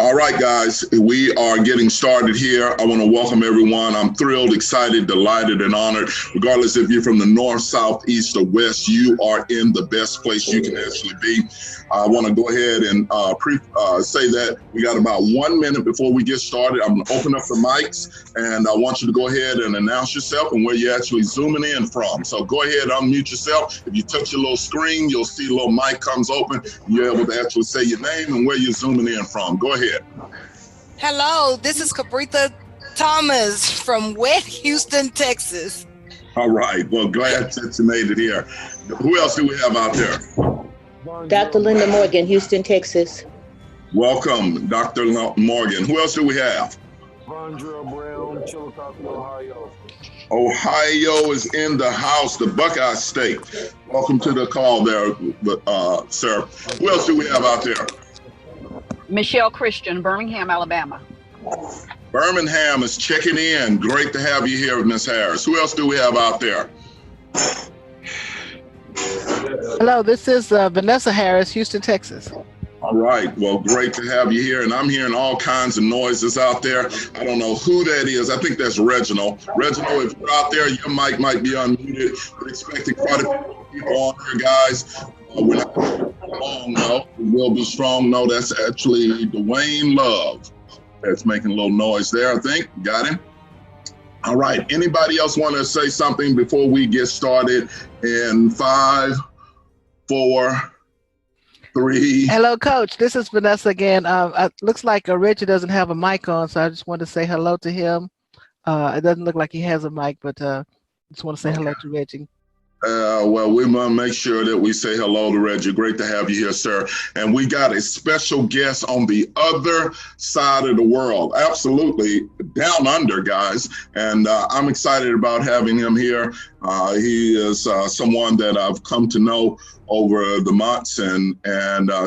All right, guys, we are getting started here. I want to welcome everyone. I'm thrilled, excited, delighted, and honored. Regardless if you're from the north, south, east, or west, you are in the best place you can actually be. I want to go ahead and say that we got about 1 minute before we get started. I'm going to open up the mics, and I want you to go ahead and announce yourself and where you're actually zooming in from. So go ahead, unmute yourself. If you touch your little screen, you'll see a little mic comes open. You're able to actually say your name and where you're zooming in from. Go ahead. Hello, this is Cabritha Thomas from wet Houston, Texas. All right. Well, glad that you made it here. Who else do we have out there? Dr. Linda Morgan, Houston, Texas. Welcome, Dr. Morgan. Who else do we have? Vondrell Brown, Chillicothe, Ohio. Ohio is in the house, the Buckeye State. Welcome to the call there, sir. Who else do we have out there? Michelle Christian, Birmingham, Alabama. Birmingham is checking in. Great to have you here, Ms. Harris. Who else do we have out there? Hello, this is Vanessa Harris, Houston, Texas. All right. Well, great to have you here. And I'm hearing all kinds of noises out there. I don't know who that is. I think that's Reginald. Reginald, if you're out there, your mic might be unmuted. We're expecting quite a few people on here, guys. We're not long, no. We will be strong. No, that's actually Dwayne Love. That's making a little noise there, I think. Got him? All right. Anybody else want to say something before we get started in 5, 4, 3. Hello, Coach. This is Vanessa again. Looks like Reggie doesn't have a mic on, so I just want to say hello to him. It doesn't look like he has a mic, but just want to say hello to Reggie. Well, we want to make sure that we say hello to Reggie. Great to have you here, sir. And we got a special guest on the other side of the world. Absolutely down under, guys. And I'm excited about having him here. He is someone that I've come to know over the months and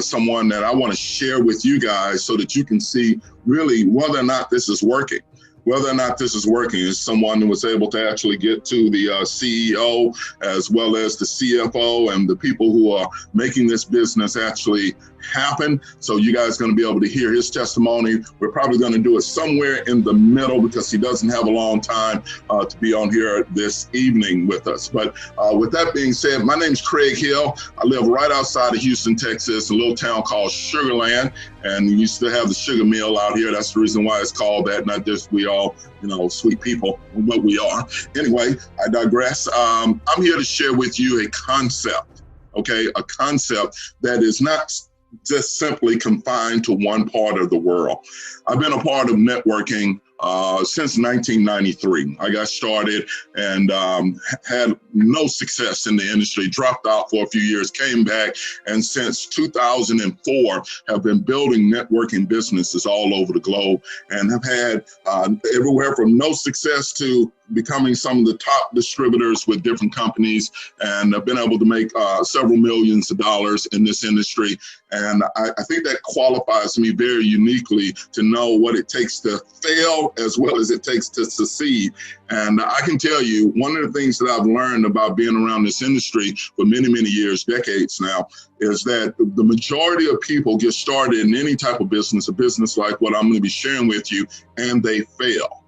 someone that I want to share with you guys so that you can see really whether or not this is working. Whether or not this is working is someone who was able to actually get to the CEO as well as the CFO and the people who are making this business actually happen. So you guys are going to be able to hear his testimony. We're probably going to do it somewhere in the middle because he doesn't have a long time to be on here this evening with us. But with that being said, my name is Craig Hill. I live right outside of Houston, Texas, a little town called Sugarland. And we used to have the sugar mill out here. That's the reason why it's called that, not just we all, sweet people, but we are. Anyway, I digress. I'm here to share with you a concept, okay? A concept that is not just simply confined to one part of the world. I've been a part of networking since 1993. I got started and had no success in the industry, dropped out for a few years, came back, and since 2004 have been building networking businesses all over the globe and have had everywhere from no success to becoming some of the top distributors with different companies, and I've been able to make several millions of dollars in this industry. And I think that qualifies me very uniquely to know what it takes to fail as well as it takes to succeed. And I can tell you, one of the things that I've learned about being around this industry for many, many years, decades now, is that the majority of people get started in any type of business, a business like what I'm going to be sharing with you, and they fail.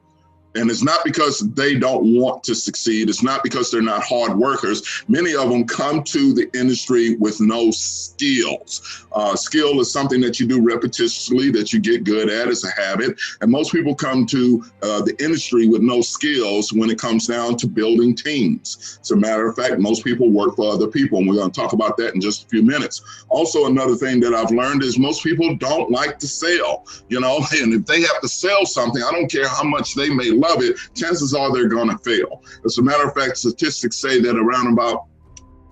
And it's not because they don't want to succeed. It's not because they're not hard workers. Many of them come to the industry with no skills. Skill is something that you do repetitively, that you get good at. It's a habit. And most people come to the industry with no skills when it comes down to building teams. As a matter of fact, most people work for other people. And we're going to talk about that in just a few minutes. Also, another thing that I've learned is most people don't like to sell, and if they have to sell something, I don't care how much they may love it, chances are they're going to fail. As a matter of fact, statistics say that around about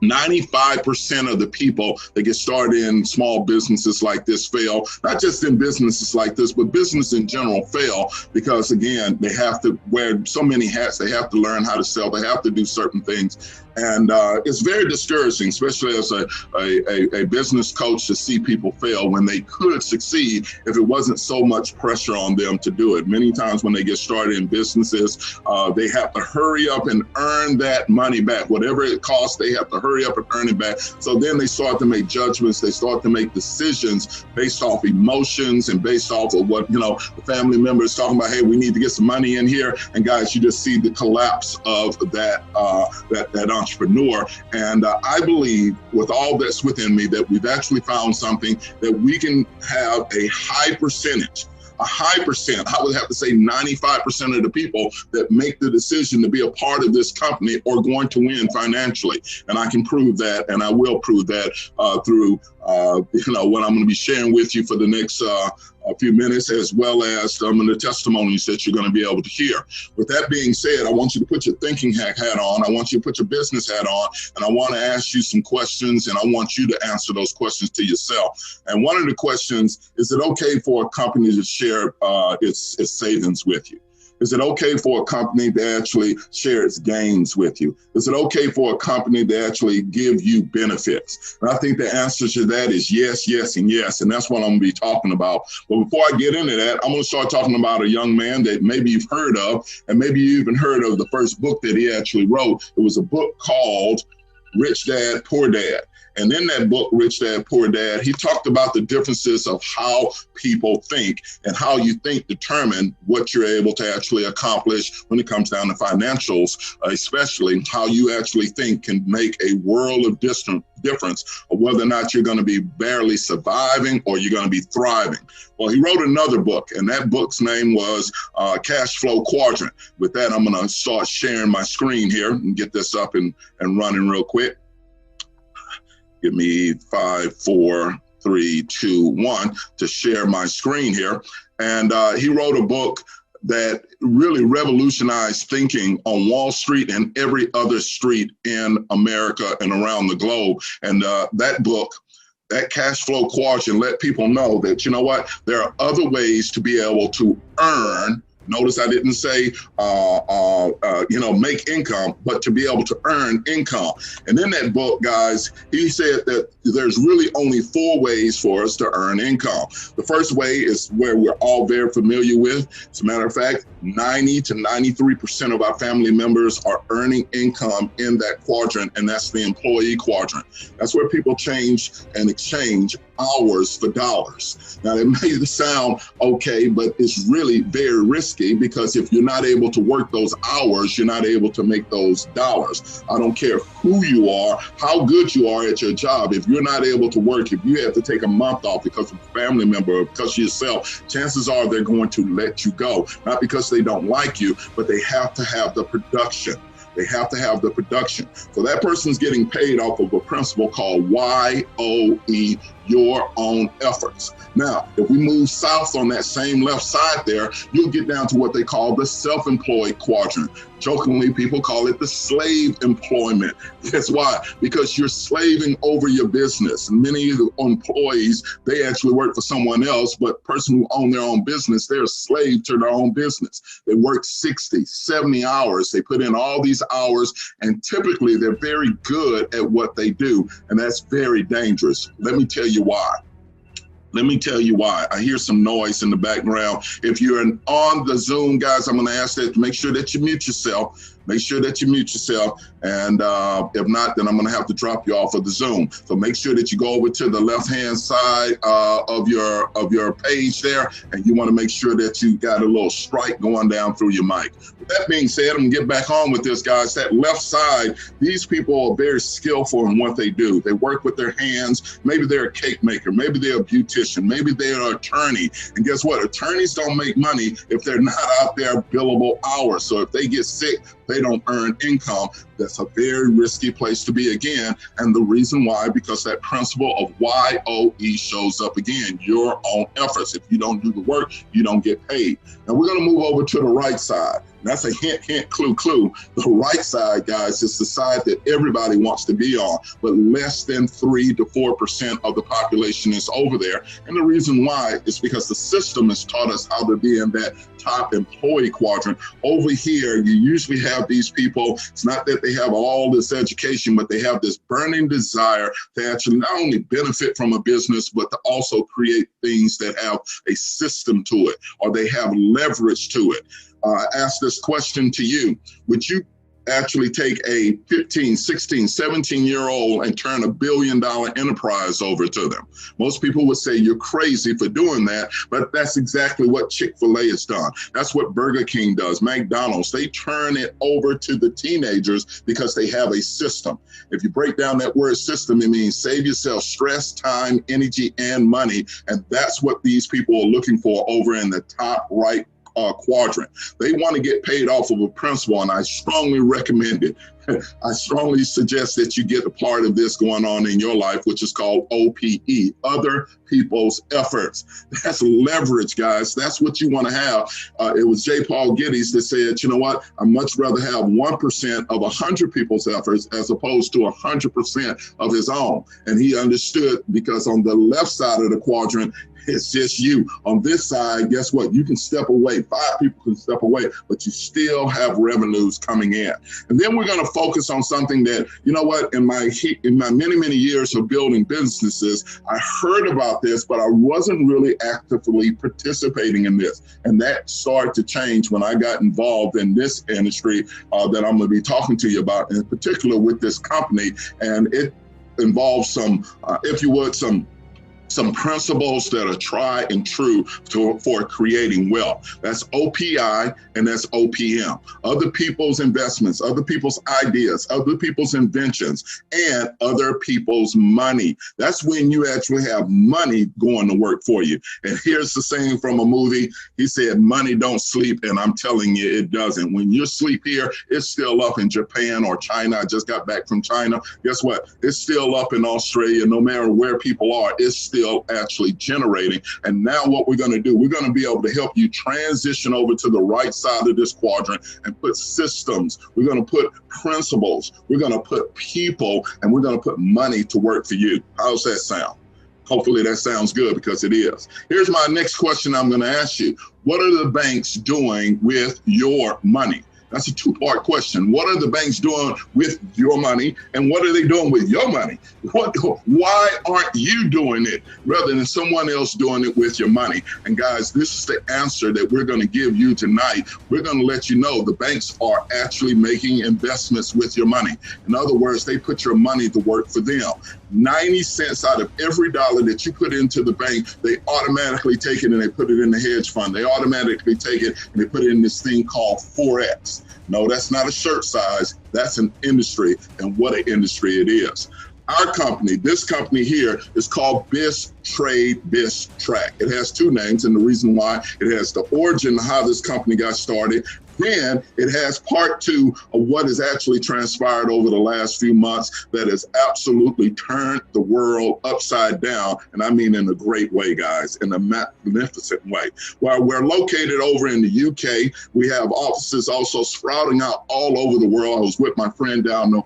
95% of the people that get started in small businesses like this fail, not just in businesses like this, but business in general fail because, again, they have to wear so many hats. They have to learn how to sell. They have to do certain things. And it's very discouraging, especially as a business coach, to see people fail when they could succeed if it wasn't so much pressure on them to do it. Many times when they get started in businesses, they have to hurry up and earn that money back. Whatever it costs, they have to hurry hurry up and earn it back. So then they start to make judgments. They start to make decisions based off emotions and based off of what, you know, the family member is talking about. Hey, we need to get some money in here. And guys, you just see the collapse of that entrepreneur. And I believe with all that's within me that we've actually found something that we can have a high percentage. A high percent, I would have to say 95% of the people that make the decision to be a part of this company are going to win financially. And I can prove that, and I will prove that through you know, what I'm going to be sharing with you for the next a few minutes, as well as some of the testimonies that you're going to be able to hear. With that being said, I want you to put your thinking hat on. I want you to put your business hat on, and I want to ask you some questions, and I want you to answer those questions to yourself. And one of the questions, is it okay for a company to share its savings with you? Is it okay for a company to actually share its gains with you? Is it okay for a company to actually give you benefits? And I think the answer to that is yes, yes, and yes. And that's what I'm going to be talking about. But before I get into that, I'm going to start talking about a young man that maybe you've heard of, and maybe you even heard of the first book that he actually wrote. It was a book called Rich Dad, Poor Dad. And in that book, Rich Dad, Poor Dad, he talked about the differences of how people think, and how you think determine what you're able to actually accomplish when it comes down to financials, especially how you actually think can make a world of difference of whether or not you're going to be barely surviving or you're going to be thriving. Well, he wrote another book, and that book's name was Cash Flow Quadrant. With that, I'm going to start sharing my screen here and get this up and running real quick. Give me 5, 4, 3, 2, 1 to share my screen here. And he wrote a book that really revolutionized thinking on Wall Street and every other street in America and around the globe. And that book, that Cash Flow Quadrant, let people know that, you know what, there are other ways to be able to earn. Notice I didn't say, you know, make income, but to be able to earn income. And in that book, guys, he said that there's really only 4 ways for us to earn income. The first way is where we're all very familiar with. As a matter of fact, 90 to 93% of our family members are earning income in that quadrant, and that's the employee quadrant. That's where people change and exchange hours for dollars. Now, it may sound okay, but it's really very risky, because if you're not able to work those hours, you're not able to make those dollars. I don't care who you are, how good you are at your job. If you're not able to work, if you have to take a month off because of a family member or because of yourself, chances are they're going to let you go. Not because they don't like you, but they have to have the production. They have to have the production. So that person's getting paid off of a principle called YOE, your own efforts. Now, if we move south on that same left side there, you'll get down to what they call the self-employed quadrant. Jokingly, people call it the slave employment. Guess why? Because you're slaving over your business. Many of the employees, they actually work for someone else, but person who own their own business, they're a slave to their own business. They work 60, 70 hours. They put in all these hours, and typically they're very good at what they do, and that's very dangerous. Let me tell you why. Let me tell you why. I hear some noise in the background. If you're on the Zoom, guys, I'm going to ask that to make sure that you mute yourself. Make sure that you mute yourself. And if not, then I'm going to have to drop you off of the Zoom. So make sure that you go over to the left-hand side of your page there. And you want to make sure that you got a little stripe going down through your mic. With that being said, I'm going to get back on with this, guys. That left side, these people are very skillful in what they do. They work with their hands. Maybe they're a cake maker. Maybe they're a beautician. Maybe they're an attorney. And guess what? Attorneys don't make money if they're not out there billable hours. So if they get sick, they don't earn income. That's a very risky place to be again. And the reason why, because that principle of YOE shows up again, your own efforts. If you don't do the work, you don't get paid. Now we're going to move over to the right side. That's a hint, hint, clue, clue. The right side, guys, is the side that everybody wants to be on, but less than 3 to 4% of the population is over there. And the reason why is because the system has taught us how to be in that top employee quadrant. Over here, you usually have these people, it's not that they have all this education, but they have this burning desire to actually not only benefit from a business, but to also create things that have a system to it, or they have leverage to it. I ask this question to you. Would you actually take a 15, 16, 17-year-old and turn $1 billion enterprise over to them. Most people would say you're crazy for doing that, but that's exactly what Chick-fil-A has done. That's what Burger King does, McDonald's. They turn it over to the teenagers because they have a system. If you break down that word system, it means save yourself stress, time, energy, and money. And that's what these people are looking for over in the top right quadrant. They want to get paid off of a principal, and I strongly recommend it. I strongly suggest that you get a part of this going on in your life, which is called OPE, other people's efforts. That's leverage, guys. That's what you want to have. It was J. Paul Getty's that said, you know what? I'd much rather have 1% of 100 people's efforts as opposed to 100% of his own. And he understood, because on the left side of the quadrant, it's just you. On this side, guess what? You can step away. 5 people can step away, but you still have revenues coming in. And then we're going to focus on something that, you know what, in my many, many years of building businesses, I heard about this, but I wasn't really actively participating in this. And that started to change when I got involved in this industry that I'm going to be talking to you about, in particular with this company. And it involves some, if you would, some principles that are tried and true for creating wealth. That's OPI and that's OPM. Other people's investments, other people's ideas, other people's inventions, and other people's money. That's when you actually have money going to work for you. And here's the saying from a movie. He said, money don't sleep, and I'm telling you, it doesn't. When you sleep here, it's still up in Japan or China. I just got back from China. Guess what? It's still up in Australia. No matter where people are, it's still actually generating. And now what we're going to do, we're going to be able to help you transition over to the right side of this quadrant and put systems. We're going to put principles. We're going to put people, and we're going to put money to work for you. How's that sound? Hopefully that sounds good, because it is. Here's my next question I'm going to ask you. What are the banks doing with your money? That's a 2-part question. What are the banks doing with your money, and what are they doing with your money? Why aren't you doing it rather than someone else doing it with your money? And guys, this is the answer that we're going to give you tonight. We're going to let you know the banks are actually making investments with your money. In other words, they put your money to work for them. 90 cents out of every dollar that you put into the bank, they automatically take it and they put it in the hedge fund. They automatically take it and they put it in this thing called Forex. No, that's not a shirt size. That's an industry, and what an industry it is. Our company, this company here, is called BizzTrade, BizzTrack. It has 2 names, and the reason why, it has the origin of how this company got started. Then it has part 2 of what has actually transpired over the last few months that has absolutely turned the world upside down. And I mean in a great way, guys, in a magnificent way. While we're located over in the UK, we have offices also sprouting out all over the world. I was with my friend down we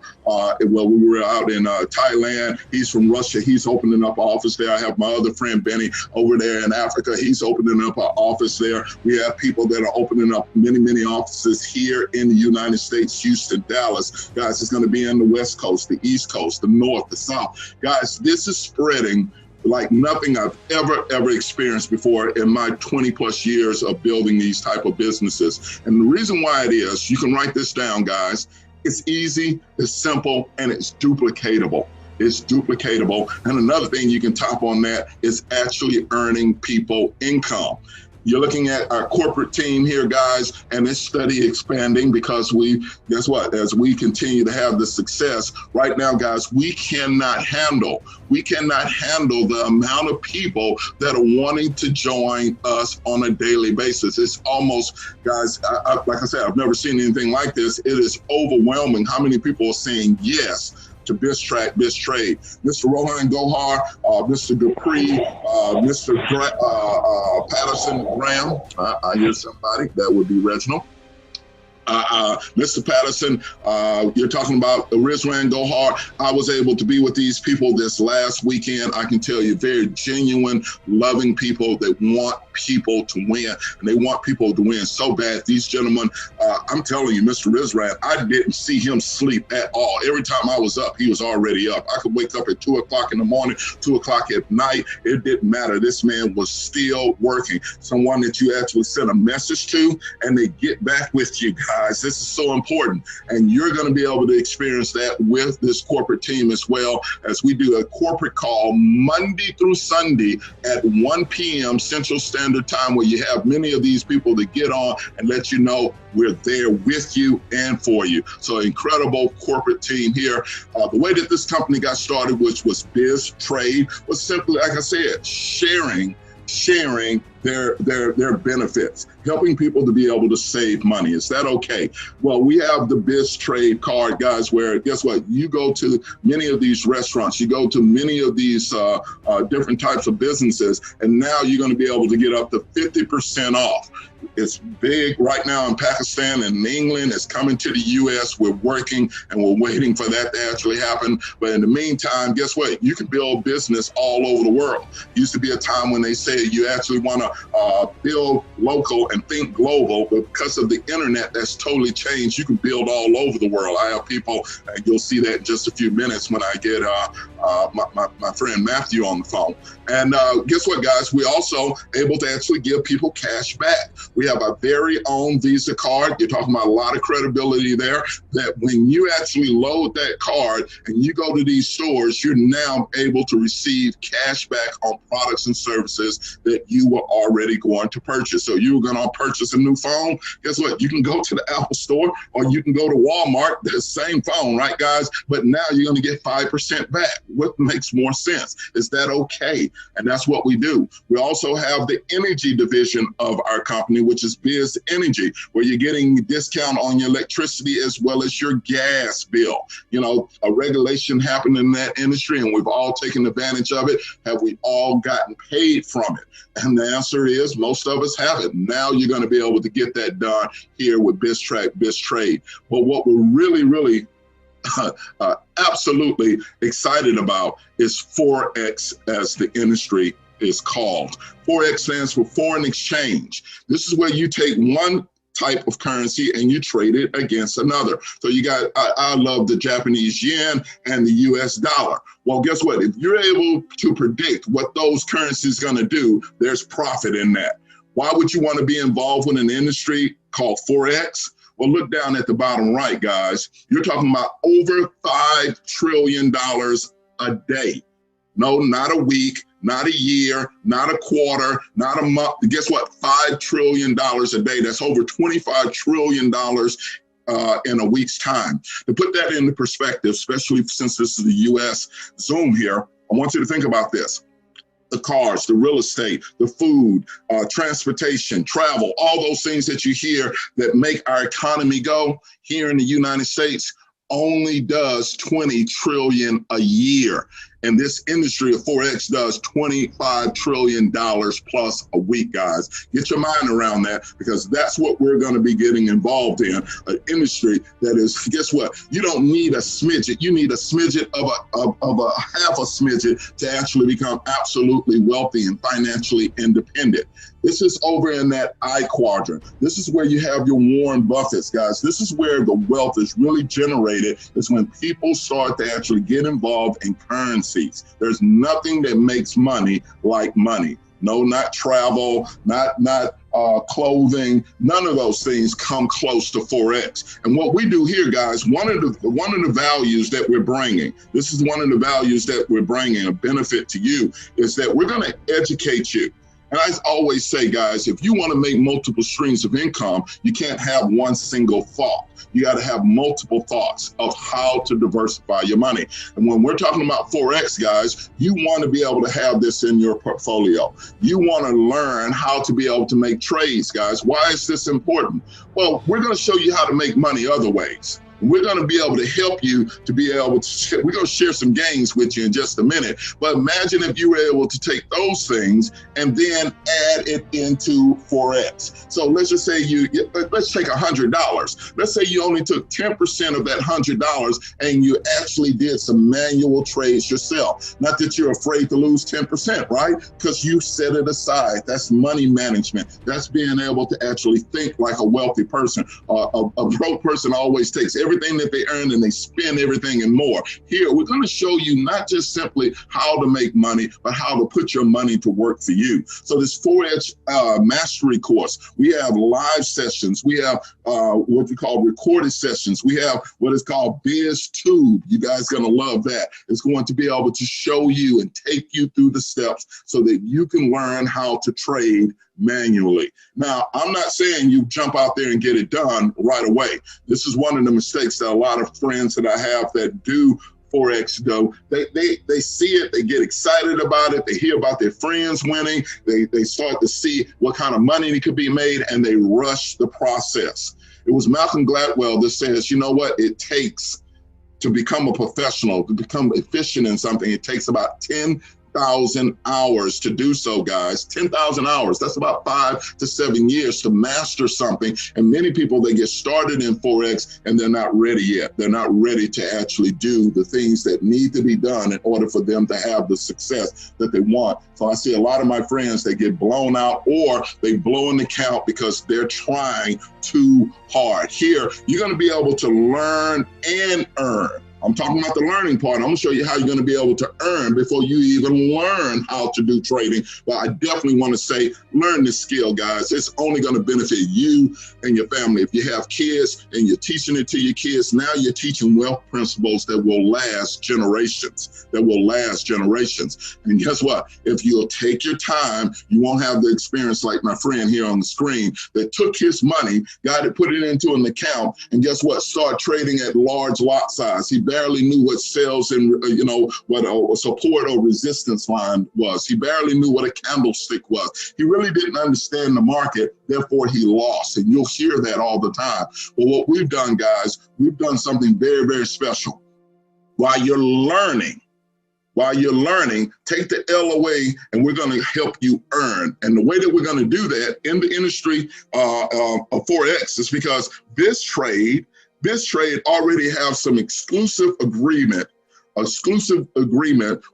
were out in Thailand. He's from Russia. He's opening up an office there. I have my other friend, Benny, over there in Africa. He's opening up an office there. We have people that are opening up many, many offices here in the United States, Houston, Dallas. Guys, it's going to be in the West Coast, the East Coast, the North, the South. Guys, this is spreading like nothing I've ever experienced before in my 20+ years of building these type of businesses. And the reason why it is, you can write this down, guys. It's easy, it's simple, and it's duplicatable. It's duplicatable. And another thing you can top on that is actually earning people income. You're looking at our corporate team here, guys, and it's steady expanding because guess what? As we continue to have the success right now, guys, we cannot handle the amount of people that are wanting to join us on a daily basis. It's almost, guys, like I said, I've never seen anything like this. It is overwhelming how many people are saying yes to BizzTrade. Mr. Rohan Gohar, Mr. Dupree, Mr. Patterson Graham. I hear somebody. That would be Reginald. Mr. Patterson, you're talking about Rizwan Gohar. I was able to be with these people this last weekend. I can tell you, very genuine, loving people that want people to win, and they want people to win so bad. These gentlemen, I'm telling you, Mr. Rizwan, I didn't see him sleep at all. Every time I was up, he was already up. I could wake up at 2 o'clock in the morning, 2 o'clock at night. It didn't matter. This man was still working. Someone that you actually send a message to, and they get back with you, guys. guys. This is so important. And you're going to be able to experience that with this corporate team as well, as we do a corporate call Monday through Sunday at 1 p.m. Central Standard Time, where you have many of these people to get on and let you know we're there with you and for you. So incredible corporate team here. The way that this company got started, which was BizzTrade, was simply, like I said, sharing their benefits, helping people to be able to save money. Is that okay? Well, we have the BizzTrade card, guys, where guess what? You go to many of these restaurants, you go to many of these different types of businesses, and now you're going to be able to get up to 50% off. It's big right now in Pakistan and England. It's coming to the U.S. We're working and we're waiting for that to actually happen. But in the meantime, guess what? You can build business all over the world. Used to be a time when they say you actually want to build local and think global, but because of the internet, that's totally changed. You can build all over the world. I have people, and you'll see that in just a few minutes when I get my friend Matthew on the phone. And guess what, guys? We're also able to actually give people cash back. We have our very own Visa card. You're talking about a lot of credibility there, that when you actually load that card and you go to these stores, you're now able to receive cash back on products and services that you were already going to purchase. So you were going to purchase a new phone. Guess what? You can go to the Apple store or you can go to Walmart, the same phone, right, guys? But now you're going to get 5% back. What makes more sense? Is that okay? And that's what we do. We also have the energy division of our company, which is Biz Energy, where you're getting a discount on your electricity as well as your gas bill. You know, a regulation happened in that industry and we've all taken advantage of it. Have we all gotten paid from it? And the answer is most of us haven't. Now you're going to be able to get that done here with BizzTrade. But what we're really absolutely excited about is Forex, as the industry is called. Forex stands for foreign exchange. This is where you take one type of currency and you trade it against another. So you got, I love the Japanese yen and the US dollar. Well, guess what? If you're able to predict what those currencies are going to do, there's profit in that. Why would you want to be involved with an industry called Forex? Well, look down at the bottom right, guys. You're talking about over $5 trillion a day. No, not a week, not a year, not a quarter, not a month. Guess what? $5 trillion a day. That's over $25 trillion in a week's time. To put that into perspective, especially since this is the US Zoom here, I want you to think about this. The cars, the real estate, the food, transportation, travel, all those things that you hear that make our economy go here in the United States only does 20 trillion a year. And this industry of Forex does $25 trillion plus a week, guys. Get your mind around that, because that's what we're going to be getting involved in. An industry that is, guess what? You don't need a smidget. You need a smidget of a half a smidget to actually become absolutely wealthy and financially independent. This is over in that I quadrant. This is where you have your Warren Buffetts, guys. This is where the wealth is really generated, is when people start to actually get involved in currencies. There's nothing that makes money like money. No, not travel, not clothing. None of those things come close to Forex. And what we do here, guys, one of the values that we're bringing, this is one of the values that we're bringing, a benefit to you, is that we're going to educate you. And I always say, guys, if you want to make multiple streams of income, you can't have one single thought. You got to have multiple thoughts of how to diversify your money. And when we're talking about Forex, guys, you want to be able to have this in your portfolio. You want to learn how to be able to make trades, guys. Why is this important? Well, we're going to show you how to make money other ways. We're going to be able to help you to be able to, we're going to share some gains with you in just a minute. But imagine if you were able to take those things and then add it into Forex. So let's just say let's take $100. Let's say you only took 10% of that $100 and you actually did some manual trades yourself. Not that you're afraid to lose 10%, right? Because you set it aside. That's money management. That's being able to actually think like a wealthy person. A broke person always takes everything everything that they earn and they spend everything and more. Here, we're going to show you not just simply how to make money, but how to put your money to work for you. So this Forex mastery course, we have live sessions. We have what we call recorded sessions. We have what is called BizzTrade. You guys are going to love that. It's going to be able to show you and take you through the steps so that you can learn how to trade manually. Now, I'm not saying you jump out there and get it done right away. This is one of the mistakes that a lot of friends that I have that do Forex go. They see it, they get excited about it, they hear about their friends winning, they start to see what kind of money could be made, and they rush the process. It was Malcolm Gladwell that says, you know what it takes to become a professional, to become efficient in something. It takes about 10,000 hours to do so, guys. 10,000 hours, that's about 5 to 7 years to master something. And many people, they get started in Forex and they're not ready yet. They're not ready to actually do the things that need to be done in order for them to have the success that they want. So I see a lot of my friends, they get blown out or they blow an account because they're trying too hard. Here, you're going to be able to learn and earn. I'm talking about the learning part. I'm gonna show you how you're gonna be able to earn before you even learn how to do trading. But I definitely wanna say, learn this skill, guys. It's only gonna benefit you and your family. If you have kids and you're teaching it to your kids, now you're teaching wealth principles that will last generations, And guess what? If you'll take your time, you won't have the experience like my friend here on the screen that took his money, got it, put it into an account, and guess what? Start trading at large lot size. He barely knew what sales and, what a support or resistance line was. He barely knew what a candlestick was. He really didn't understand the market, therefore he lost. And you'll hear that all the time. But what we've done, guys, we've done something very, very special. While you're learning, take the L away and we're gonna help you earn. And the way that we're gonna do that in the industry of Forex is because BizzTrade already have some exclusive agreement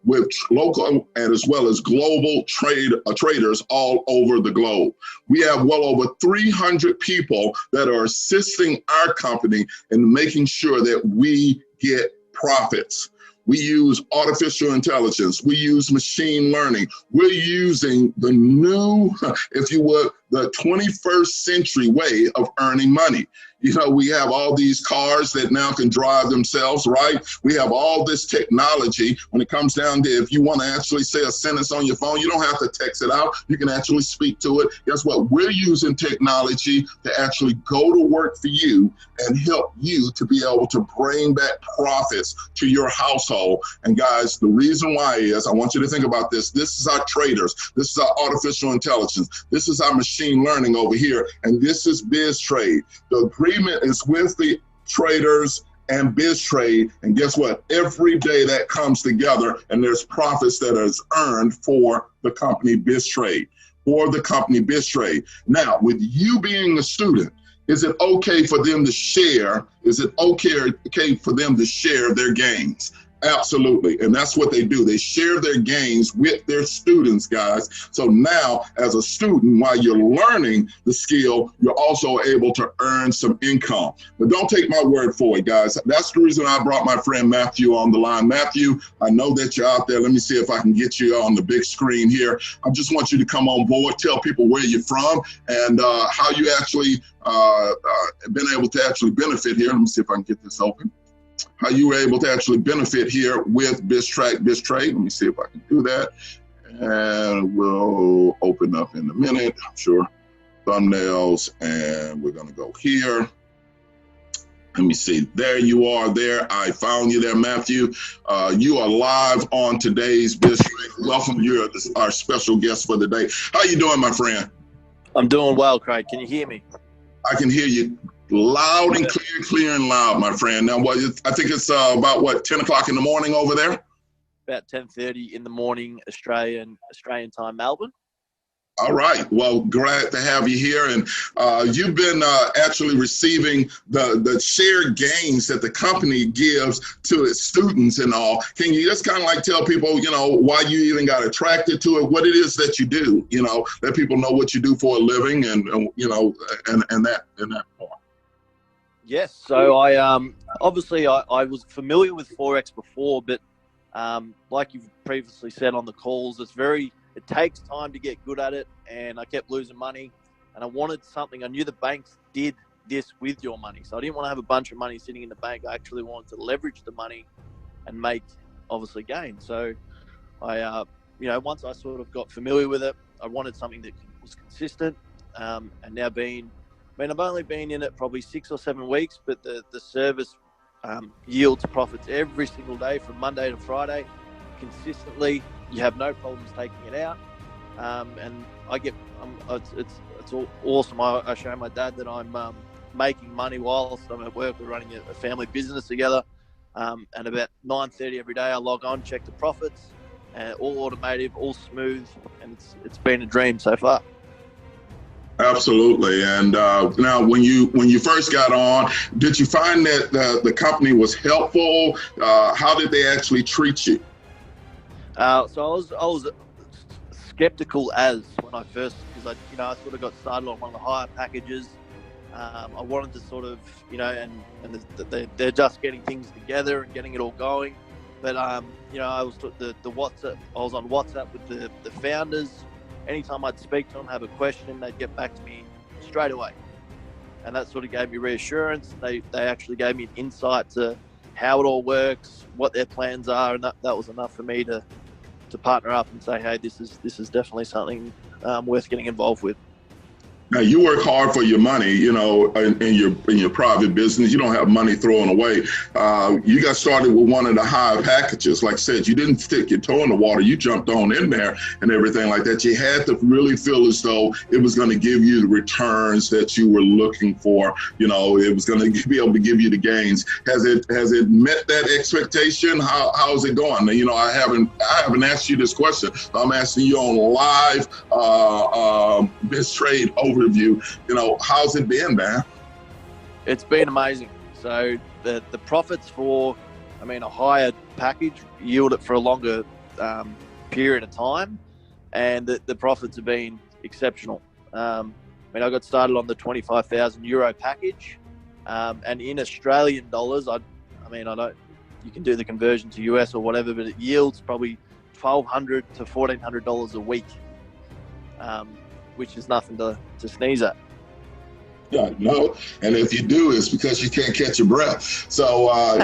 with local and as well as global traders all over the globe. We have well over 300 people that are assisting our company in making sure that we get profits. We use artificial intelligence. We use machine learning. We're using the new, if you would, the 21st century way of earning money. You know, we have all these cars that now can drive themselves, right? We have all this technology when it comes down to if you want to actually say a sentence on your phone, you don't have to text it out. You can actually speak to it. Guess what? We're using technology to actually go to work for you and help you to be able to bring back profits to your household. And guys, the reason why is, I want you to think about this. This is our traders. This is our artificial intelligence. This is our machine learning over here. And this is BizzTrade. The agreement is with the traders and BizzTrade, and guess what? Every day that comes together and there's profits that is earned for the company BizzTrade, Now, with you being a student, is it okay for them to share? Is it okay for them to share their gains? Absolutely, and that's what they do. They share their gains with their students, guys. So now, as a student, while you're learning the skill, you're also able to earn some income. But don't take my word for it, guys. That's the reason I brought my friend Matthew on the line. Matthew, I know that you're out there. Let me see if I can get you on the big screen here. I just want you to come on board, tell people where you're from and how you actually been able to actually benefit here. Let me see if I can get this open. How you were able to actually benefit here with BizzTrade. Let me see if I can do that. And we'll open up in a minute, I'm sure. Thumbnails, and we're gonna go here. Let me see, there you are there. I found you there, Matthew. You are live on today's BizzTrade. Welcome, you're our special guest for the day. How you doing, my friend? I'm doing well, Craig. Can you hear me? I can hear you. Loud and clear and loud, my friend. Now, I think it's about 10 o'clock in the morning over there? About 10:30 in the morning, Australian time, Melbourne. All right. Well, glad to have you here. And you've been actually receiving the shared gains that the company gives to its students and all. Can you just kind of like tell people, why you even got attracted to it, what it is that you do, let people know what you do for a living and that part. Yes. So I obviously I was familiar with Forex before, but like you've previously said on the calls, it takes time to get good at it, and I kept losing money, and I wanted something. I knew the banks did this with your money, so I didn't want to have a bunch of money sitting in the bank. I actually wanted to leverage the money and make obviously gain. So I once I sort of got familiar with it, I wanted something that was consistent, and now I've only been in it probably 6 or 7 weeks, but the service yields profits every single day from Monday to Friday, consistently. You have no problems taking it out, and it's all awesome. I show my dad that I'm making money whilst I'm at work. We're running a family business together, and about 9:30 every day, I log on, check the profits, all automated, all smooth, and it's been a dream so far. Absolutely. And now, when you first got on, did you find that the company was helpful? How did they actually treat you? So I was skeptical when I first, because I sort of got started on one of the higher packages. I wanted to sort of, and they're just getting things together and getting it all going. But I was the WhatsApp. I was on WhatsApp with the founders. Anytime I'd speak to them, have a question, they'd get back to me straight away, and that sort of gave me reassurance. They actually gave me an insight to how it all works, what their plans are, and that was enough for me to partner up and say, hey, this is definitely something worth getting involved with. Now, you work hard for your money, in your private business. You don't have money thrown away. You got started with one of the higher packages. Like I said, you didn't stick your toe in the water. You jumped on in there and everything like that. You had to really feel as though it was going to give you the returns that you were looking for. It was going to be able to give you the gains. Has it met that expectation? How is it going? I haven't asked you this question. I'm asking you on live BizzTrade overview. How's it been, man? It's been amazing. So the profits for, a higher package yield it for a longer period of time, and the profits have been exceptional. I got started on the 25,000 euro package, and in Australian dollars, I don't. You can do the conversion to US or whatever, but it yields probably $1,200 to $1,400 a week. Which is nothing to sneeze at. Yeah, no. And if you do, it's because you can't catch your breath. So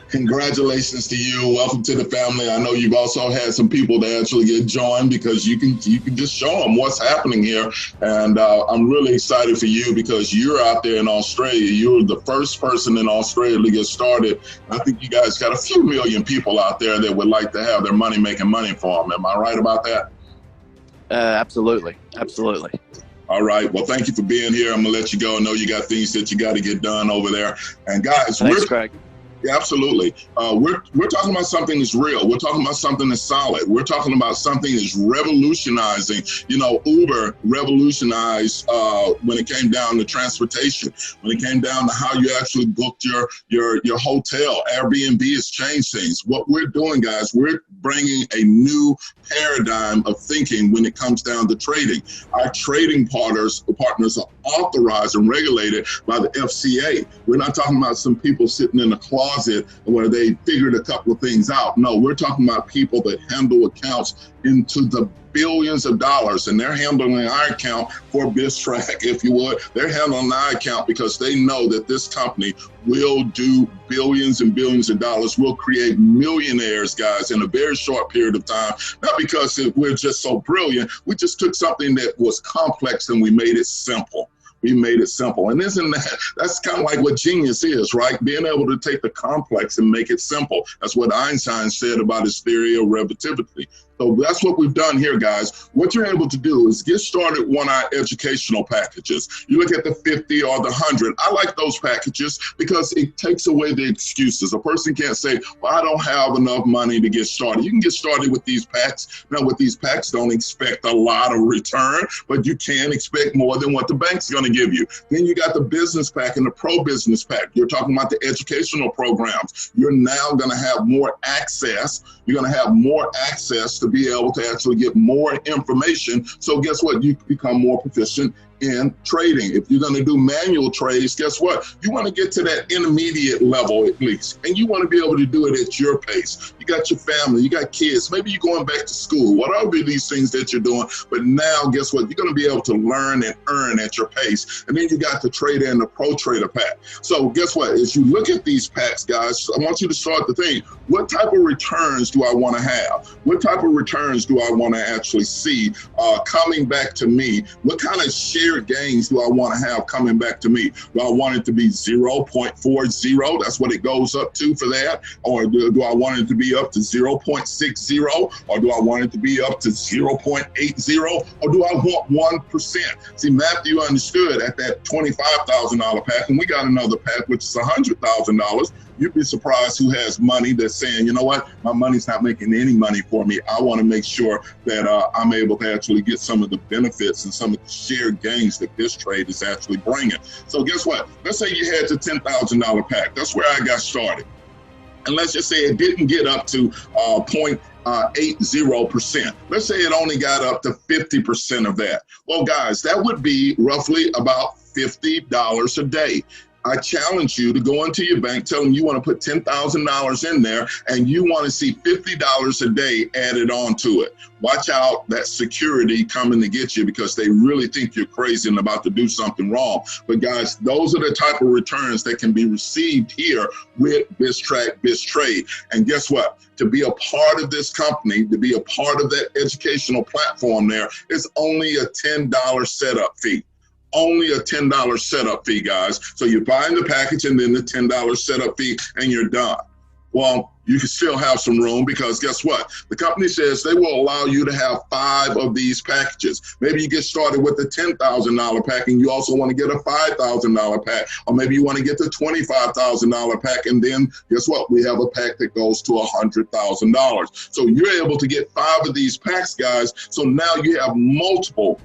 congratulations to you. Welcome to the family. I know you've also had some people that actually get joined, because you can just show them what's happening here. And I'm really excited for you, because you're out there in Australia. You're the first person in Australia to get started. I think you guys got a few million people out there that would like to have their money making money for them. Am I right about that? Absolutely. All right. Well, thank you for being here. I'm going to let you go. I know you got things that you got to get done over there. And guys, thanks, Craig. Yeah, absolutely. We're talking about something that's real. We're talking about something that's solid. We're talking about something that's revolutionizing. Uber revolutionized when it came down to transportation, when it came down to how you actually booked your hotel. Airbnb has changed things. What we're doing, guys, we're bringing a new paradigm of thinking when it comes down to trading. Our trading partners are authorized and regulated by the FCA. We're not talking about some people sitting in a closet where they figured a couple of things out. No, we're talking about people that handle accounts into the billions of dollars, and they're handling our account for BizzTrade, if you would. They're handling our account because they know that this company will do billions and billions of dollars. We'll create millionaires, guys, in a very short period of time. Not because we're just so brilliant. We just took something that was complex and we made it simple. We made it simple. And that's kind of like what genius is, right? Being able to take the complex and make it simple. That's what Einstein said about his theory of relativity. So that's what we've done here, guys. What you're able to do is get started on our educational packages. You look at the 50 or the 100. I like those packages because it takes away the excuses. A person can't say, well, I don't have enough money to get started. You can get started with these packs. Now, with these packs, don't expect a lot of return, but you can expect more than what the bank's going to give you. Then you got the business pack and the pro business pack. You're talking about the educational programs. You're now going to have more access. You're going to have more access to be able to actually get more information. So guess what? You become more proficient in trading. If you're going to do manual trades, guess what? You want to get to that intermediate level at least, and you want to be able to do it at your pace. You got your family, you got kids, maybe you're going back to school, whatever these things that you're doing, but now guess what? You're going to be able to learn and earn at your pace. And then you got the trader and the pro trader pack. So guess what? As you look at these packs, guys, I want you to start to think, what type of returns do I want to have? What type of returns do I want to actually see coming back to me? What kind of share gains do I want to have coming back to me? Do I want it to be 0.40? That's what it goes up to for that. Or do I want it to be up to 0.60? Or do I want it to be up to 0.80? Or do I want 1%? See, Matthew understood at that $25,000 pack, and we got another pack, which is $100,000. You'd be surprised who has money that's saying, you know what, my money's not making any money for me. I want to make sure that I'm able to actually get some of the benefits and some of the share gains that this trade is actually bringing. So guess what? Let's say you had the $10,000 pack. That's where I got started. And let's just say it didn't get up to 0.80%. Let's say it only got up to 50% of that. Well, guys, that would be roughly about $50 a day. I challenge you to go into your bank, tell them you want to put $10,000 in there and you want to see $50 a day added on to it. Watch out, that security coming to get you because they really think you're crazy and about to do something wrong. But guys, those are the type of returns that can be received here with BizzTrade. And guess what? To be a part of this company, to be a part of that educational platform there, is only a $10 setup fee. Only a $10 setup fee, guys. So you're buying the package and then the $10 setup fee and you're done. Well, you can still have some room because guess what? The company says they will allow you to have 5 of these packages. Maybe you get started with the $10,000 pack and you also want to get a $5,000 pack, or maybe you want to get the $25,000 pack, and then guess what? We have a pack that goes to $100,000. So you're able to get 5 of these packs, guys. So now you have multiple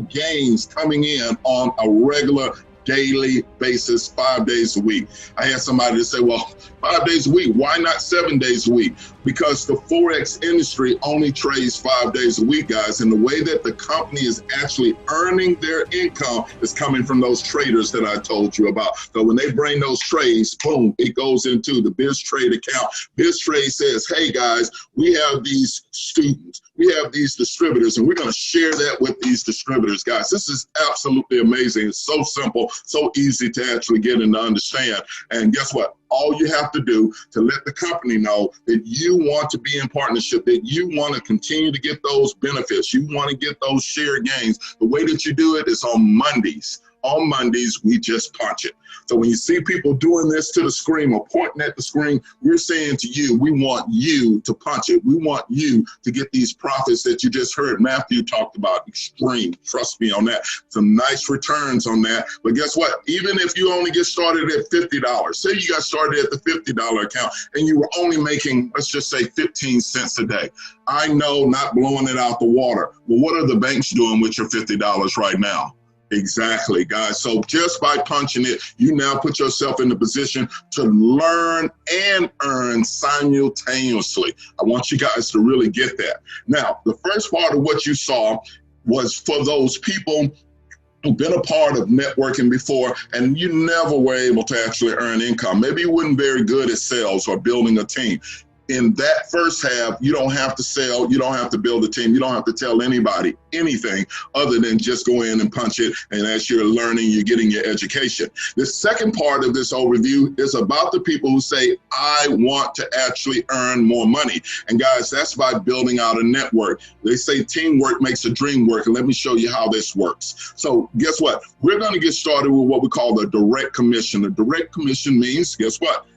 gains coming in on a regular daily basis, 5 days a week. I had somebody to say, well, 5 days a week, why not 7 days a week? Because the Forex industry only trades 5 days a week, guys. And the way that the company is actually earning their income is coming from those traders that I told you about. So when they bring those trades, boom, it goes into the BizzTrade account. BizzTrade says, hey guys, we have these students, we have these distributors, and we're going to share that with these distributors, guys. This is absolutely amazing. It's so simple, so easy to actually get and to understand. And guess what? All you have to do to let the company know that you want to be in partnership, that you want to continue to get those benefits, you want to get those share gains. The way that you do it is on Mondays. On Mondays, we just punch it. So when you see people doing this to the screen or pointing at the screen, we're saying to you, we want you to punch it. We want you to get these profits that you just heard Matthew talked about. Extreme, trust me on that. Some nice returns on that. But guess what? Even if you only get started at $50, say you got started at the $50 account and you were only making, let's just say 15 cents a day. I know, not blowing it out the water. Well, what are the banks doing with your $50 right now? Exactly, guys. So just by punching it, you now put yourself in the position to learn and earn simultaneously. I want you guys to really get that. Now, the first part of what you saw was for those people who've been a part of networking before and you never were able to actually earn income. Maybe you weren't very good at sales or building a team. In that first half, you don't have to sell, you don't have to build a team, you don't have to tell anybody anything other than just go in and punch it. And as you're learning, you're getting your education. The second part of this overview is about the people who say, I want to actually earn more money. And guys, that's by building out a network. They say teamwork makes a dream work. And let me show you how this works. So guess what? We're going to get started with what we call the direct commission. The direct commission means, guess what?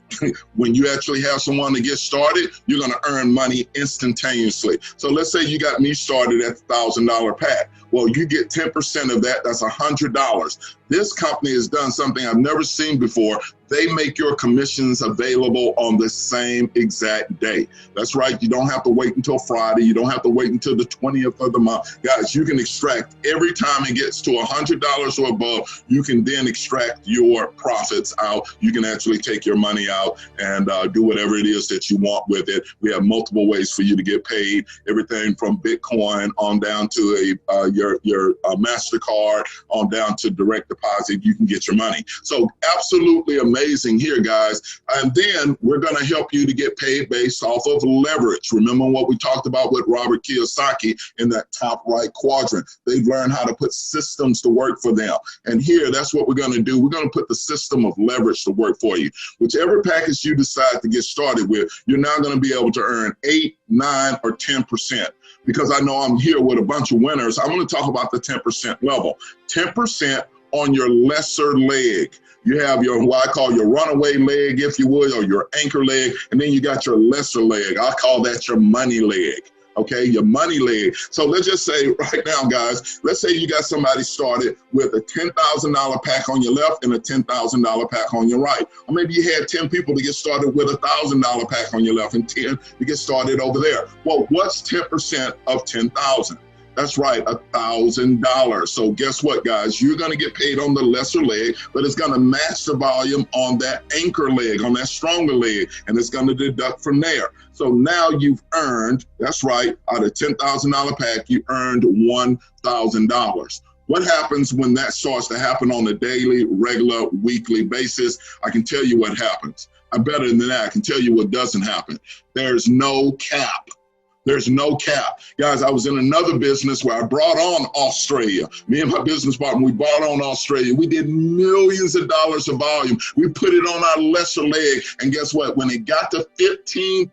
When you actually have someone to get started, you're going to earn money instantaneously. So let's say you got me started at the $1,000 pack. Well, you get 10% of that. That's $100. This company has done something I've never seen before. They make your commissions available on the same exact day. That's right. You don't have to wait until Friday. You don't have to wait until the 20th of the month. Guys, you can extract every time it gets to $100 or above, you can then extract your profits out. You can actually take your money out and do whatever it is that you want with it. We have multiple ways for you to get paid, everything from Bitcoin on down to a your MasterCard on down to direct deposit, you can get your money. So absolutely amazing here, guys. And then we're going to help you to get paid based off of leverage. Remember what we talked about with Robert Kiyosaki in that top right quadrant. They've learned how to put systems to work for them. And here, that's what we're going to do. We're going to put the system of leverage to work for you. Whichever package you decide to get started with, you're now going to be able to earn 8, 9, or 10%. Because I know I'm here with a bunch of winners, I'm going to talk about the 10% level. 10% on your lesser leg. You have your, what I call your runaway leg, if you would, or your anchor leg, and then you got your lesser leg. I call that your money leg. Okay, your money leg. So let's just say right now, guys, let's say you got somebody started with a $10,000 pack on your left and a $10,000 pack on your right. Or maybe you had 10 people to get started with a $1,000 pack on your left and 10 to get started over there. Well, what's 10% of 10,000? That's right, $1,000. So guess what, guys? You're going to get paid on the lesser leg, but it's going to match the volume on that anchor leg, on that stronger leg, and it's going to deduct from there. So now you've earned, that's right, out of $10,000 pack, you earned $1,000. What happens when that starts to happen on a daily, regular, weekly basis? I can tell you what happens. I'm better than that. I can tell you what doesn't happen. There's no cap. There's no cap. Guys, I was in another business where I brought on Australia. Me and my business partner, we brought on Australia. We did millions of dollars of volume. We put it on our lesser leg. And guess what? When it got to $15,000,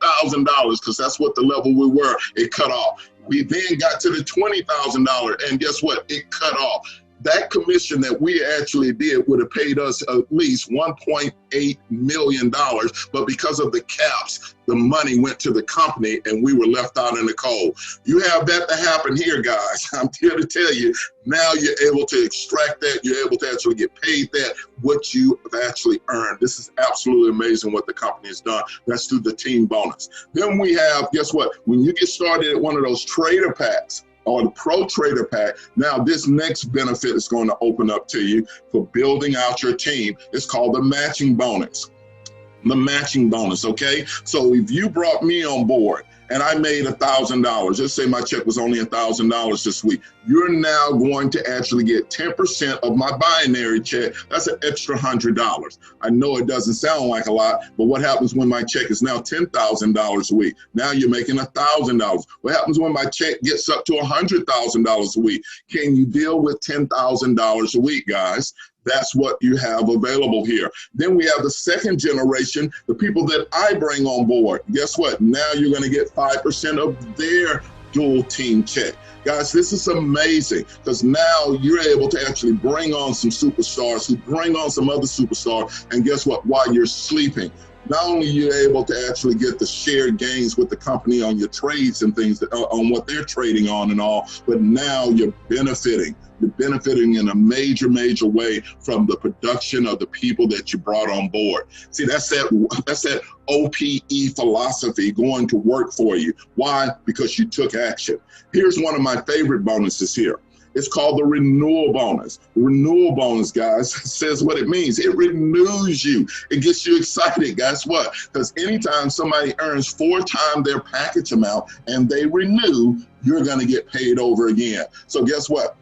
because that's what the level we were, it cut off. We then got to the $20,000, and guess what? It cut off. That commission that we actually did would have paid us at least $1.8 million, but because of the caps, the money went to the company and we were left out in the cold. You have that to happen here, guys. I'm here to tell you, now you're able to extract that, you're able to actually get paid that, what you have actually earned. This is absolutely amazing what the company has done. That's through the team bonus. Then we have, guess what? When you get started at one of those trader packs, or the Pro Trader Pack, now this next benefit is going to open up to you for building out your team. It's called the matching bonus. The matching bonus, okay? So if you brought me on board and I made $1,000, let's say my check was only $1,000 this week, you're now going to actually get 10% of my binary check. That's an extra $100. I know it doesn't sound like a lot, but what happens when my check is now $10,000 a week? Now you're making $1,000. What happens when my check gets up to $100,000 a week? Can you deal with $10,000 a week, guys? That's what you have available here. Then we have the second generation, the people that I bring on board. Guess what? Now you're going to get 5% of their dual team check. Guys, this is amazing because now you're able to actually bring on some superstars who bring on some other superstars. And guess what? While you're sleeping, not only are you able to actually get the shared gains with the company on your trades and things, on what they're trading on and all, but now you're benefiting. You're benefiting in a major, major way from the production of the people that you brought on board. See, that's that OPE philosophy going to work for you. Why? Because you took action. Here's one of my favorite bonuses here. It's called the Renewal Bonus. The Renewal Bonus, guys, says what it means. It renews you. It gets you excited. Guess what? Because anytime somebody earns 4 times their package amount and they renew, you're going to get paid over again. So guess what?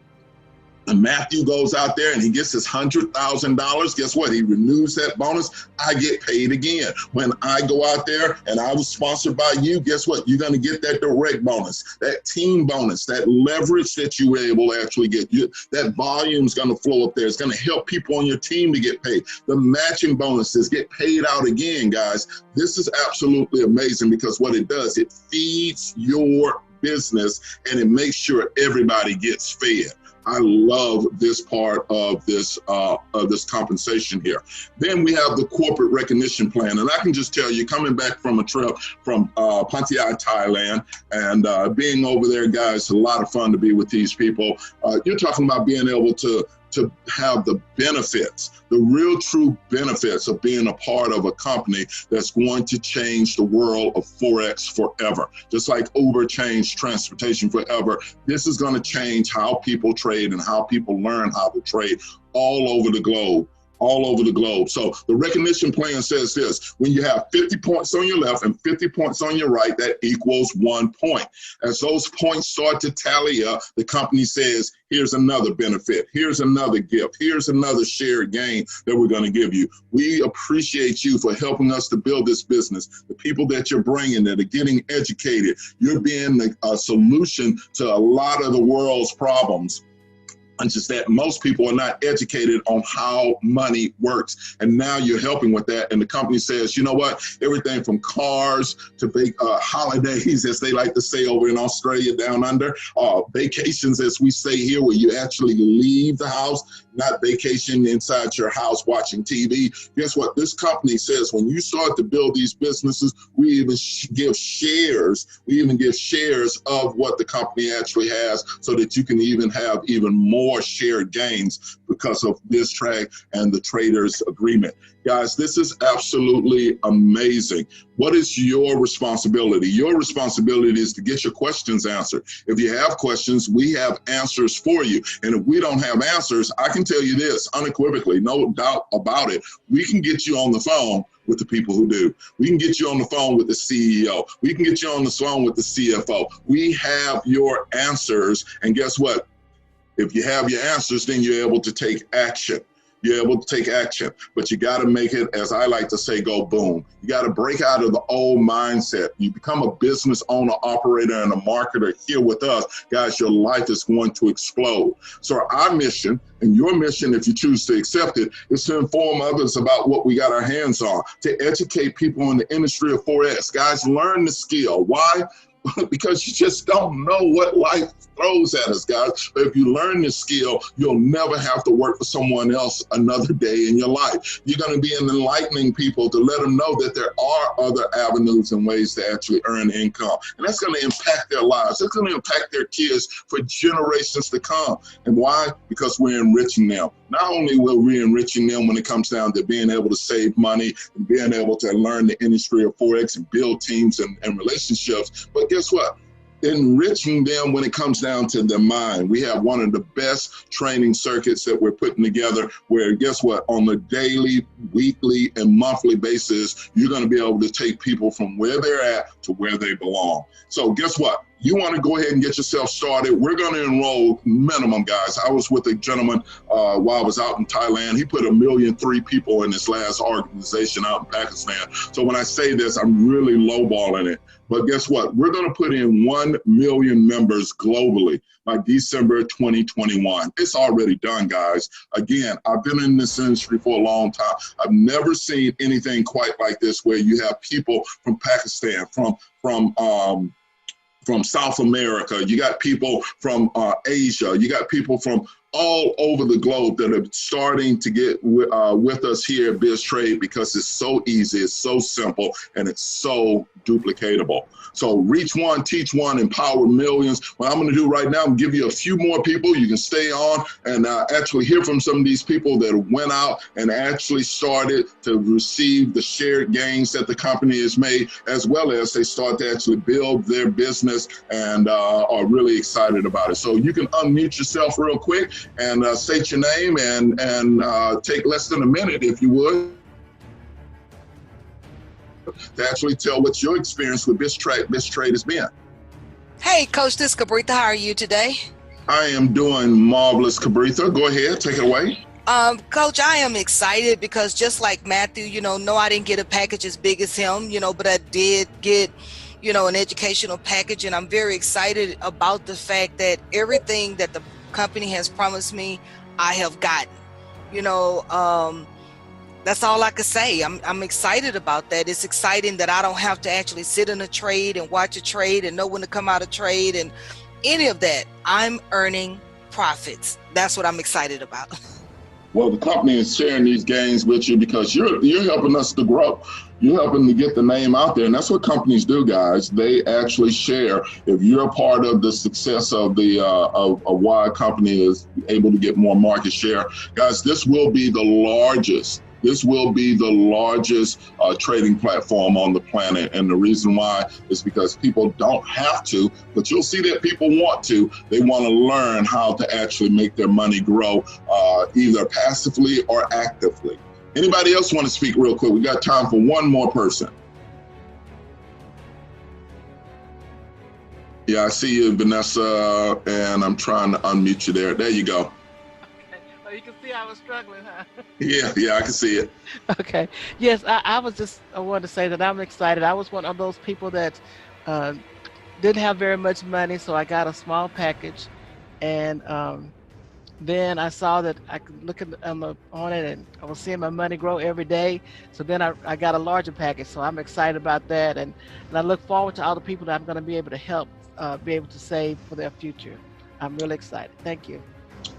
And Matthew goes out there and he gets his $100,000. Guess what? He renews that bonus. I get paid again. When I go out there and I was sponsored by you, guess what? You're going to get that direct bonus, that team bonus, that leverage that you were able to actually get. That volume is going to flow up there. It's going to help people on your team to get paid. The matching bonuses get paid out again, guys. This is absolutely amazing because what it does, it feeds your business and it makes sure everybody gets fed. I love this part of this compensation here. Then we have the corporate recognition plan. And I can just tell you, coming back from a trip from Pattaya, Thailand, and being over there, guys, a lot of fun to be with these people. You're talking about being able to have the benefits, the real true benefits of being a part of a company that's going to change the world of Forex forever. Just like Uber changed transportation forever, this is going to change how people trade and how people learn how to trade all over the globe. all over the globe. So the recognition plan says this: when you have 50 points on your left and 50 points on your right, that equals 1 point. As those points start to tally up, the company says, here's another benefit, here's another gift, here's another shared gain that we're going to give you. We appreciate you for helping us to build this business. The people that you're bringing that are getting educated, you're being a solution to a lot of the world's problems. And just that most people are not educated on how money works. And now you're helping with that. And the company says, you know what, everything from cars to big holidays, as they like to say over in Australia down under, vacations, as we say here, where you actually leave the house, not vacation inside your house watching TV. Guess what? This company says when you start to build these businesses, we even give shares. We even give shares of what the company actually has so that you can even have even more shared gains because of BizzTrade and the traders agreement. Guys, this is absolutely amazing. What is your responsibility? Your responsibility is to get your questions answered. If you have questions, we have answers for you. And if we don't have answers, I can tell you this unequivocally, no doubt about it, we can get you on the phone with the people who do. We can get you on the phone with the CEO. We can get you on the phone with the CFO. We have your answers. And guess what? If you have your answers, then you're able to take action. You're able to take action, but you got to make it, as I like to say, go boom. You got to break out of the old mindset. You become a business owner, operator, and a marketer here with us. Guys, your life is going to explode. So our mission, and your mission, if you choose to accept it, is to inform others about what we got our hands on, to educate people in the industry of Forex. Guys, learn the skill. Why? Because you just don't know what life throws at us, guys. But if you learn this skill, you'll never have to work for someone else another day in your life. You're going to be enlightening people to let them know that there are other avenues and ways to actually earn income. And that's going to impact their lives. It's going to impact their kids for generations to come. And why? Because we're enriching them. Not only will we enriching them when it comes down to being able to save money and being able to learn the industry of Forex and build teams and relationships, but guess what? Enriching them when it comes down to their mind. We have one of the best training circuits that we're putting together where, guess what, on a daily, weekly, and monthly basis, you're going to be able to take people from where they're at to where they belong. So guess what? You want to go ahead and get yourself started. We're going to enroll minimum, guys. I was with a gentleman while I was out in Thailand. He put 1.3 million people in his last organization out in Pakistan. So when I say this, I'm really lowballing it. But guess what? We're going to put in 1 million members globally by December 2021. It's already done, guys. Again, I've been in this industry for a long time. I've never seen anything quite like this, where you have people from Pakistan, from South America, you got people from Asia, you got people from all over the globe that are starting to get with us here at BizzTrade because it's so easy, it's so simple, and it's so duplicatable. So reach one, teach one, empower millions. What I'm going to do right now, I'm give you a few more people. You can stay on and actually hear from some of these people that went out and actually started to receive the shared gains that the company has made, as well as they start to actually build their business and are really excited about it. So you can unmute yourself real quick and state your name and take less than a minute, if you would, to actually tell what your experience with BizzTrade has been. Hey, Coach, this is Cabritha. How are you today? I am doing marvelous, Cabritha. Go ahead, take it away. Coach, I am excited because just like Matthew, no, I didn't get a package as big as him, but I did get, an educational package. And I'm very excited about the fact that everything that the company has promised me, I have gotten. That's all I could say. I'm excited about that. It's exciting that I don't have to actually sit in a trade and watch a trade and know when to come out of trade and any of that. I'm earning profits. That's what I'm excited about. Well, the company is sharing these gains with you because you're helping us to grow. You're helping to get the name out there. And that's what companies do, guys. They actually share. If you're a part of the success of why a company is able to get more market share, guys, this will be the largest this will be the largest trading platform on the planet. And the reason why is because people don't have to, but you'll see that people want to. They want to learn how to actually make their money grow, either passively or actively. Anybody else want to speak real quick? We got time for one more person. Yeah, I see you, Vanessa, and I'm trying to unmute you there. There you go. Okay. Well, you can see I was struggling, huh? Yeah, I can see it. Okay. Yes, I wanted to say that I'm excited. I was one of those people that didn't have very much money, so I got a small package, and then I saw that I could look on it, and I was seeing my money grow every day. So then I got a larger package. So I'm excited about that, and I look forward to all the people that I'm going to be able to help, be able to save for their future. I'm really excited. Thank you.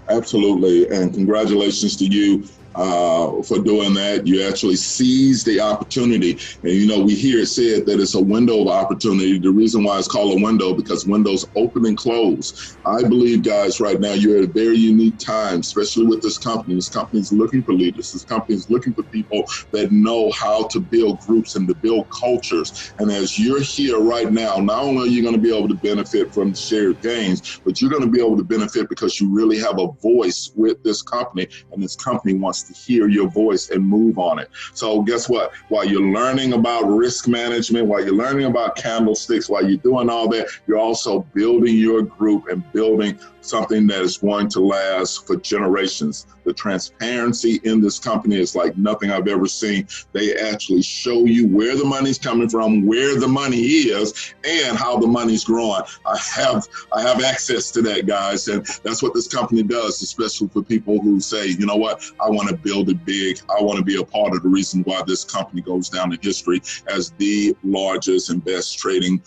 Absolutely, and congratulations to you for doing that. You actually seized the opportunity, and you know, we hear it said that it's a window of opportunity. The reason why it's called a window, because windows open and close. I believe, guys, right now you're at a very unique time, especially with this company. This company is looking for leaders. This company is looking for people that know how to build groups and to build cultures. And as you're here right now, not only are you going to be able to benefit from the shared gains, but you're going to be able to benefit because you really have a voice with this company, and this company wants to hear your voice and move on it. So guess what? While you're learning about risk management, while you're learning about candlesticks, while you're doing all that, you're also building your group and building something that is going to last for generations. The transparency in this company is like nothing I've ever seen. They actually show you where the money's coming from, where the money is, and how the money's growing. I have access to that, guys, and that's what this company does, especially for people who say, you know what, I want to build it big. I want to be a part of the reason why this company goes down in history as the largest and best trading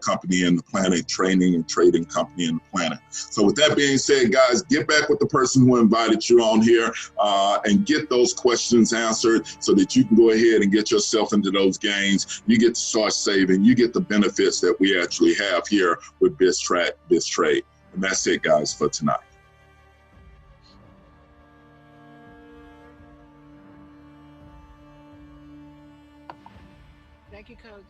company in the planet, training and trading company in the planet. So with that being said, guys, get back with the person who invited you on here and get those questions answered so that you can go ahead and get yourself into those gains. You get to start saving. You get the benefits that we actually have here with BizzTrade. And that's it, guys, for tonight. Thank you, Coach.